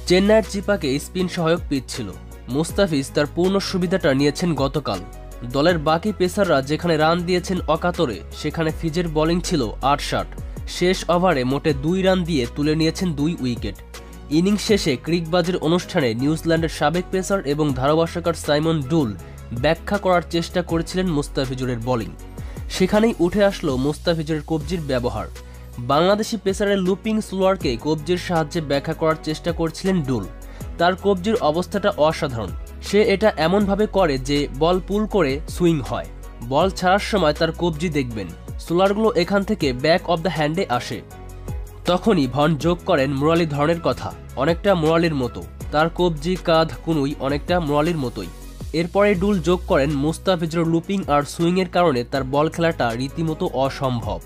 চেন্নাইয়ের চিপাকে স্পিন সহায়ক পিচ ছিল। মুস্তাফিজ তার পূর্ণ সুবিধাটা নিয়েছেন গতকাল। দলের বাকি পেসাররা যেখানে রান দিয়েছেন অকাতরে, সেখানে ফিজের বোলিং ছিল ৮ শেষ ওভারে মোটে ২ রান দিয়ে তুলে নিয়েছেন ২ উইকেট। ইনিংস শেষে ক্রিকবাজের অনুষ্ঠানে নিউজিল্যান্ডের সাবেক পেসার এবং ধারাভাষ্যকার সাইমন ডুল ব্যাখ্যা করার চেষ্টা করেছিলেন মুস্তাফিজুরের বোলিং। সেখানেই উঠে আসলো মুস্তাফিজুরের কবজির ব্যবহার। বাংলাদেশি পেসারের লুপিং স্লোয়ারকে কবজির সাহায্যে ব্যাখ্যা করার চেষ্টা করছিলেন ডুল। তার কবজির অবস্থাটা অসাধারণ। সে এটা এমনভাবে করে যে বল পুল করে সুইং হয়। বল ছাড়ার সময় তার কবজি দেখবেন, স্লোয়ারগুলো এখান থেকে ব্যাক অব দ্য হ্যান্ডে আসে। তখনই ভন যোগ করেন মুরালি ধরনের কথা, অনেকটা মুরালির মতো। তার কবজি, কাঁধ, কুনুই অনেকটা মুরালির মতোই। এরপরে ডুল যোগ করেন মুস্তাফিজুর লুপিং আর সুইংয়ের কারণে তার বল খেলাটা রীতিমতো অসম্ভব।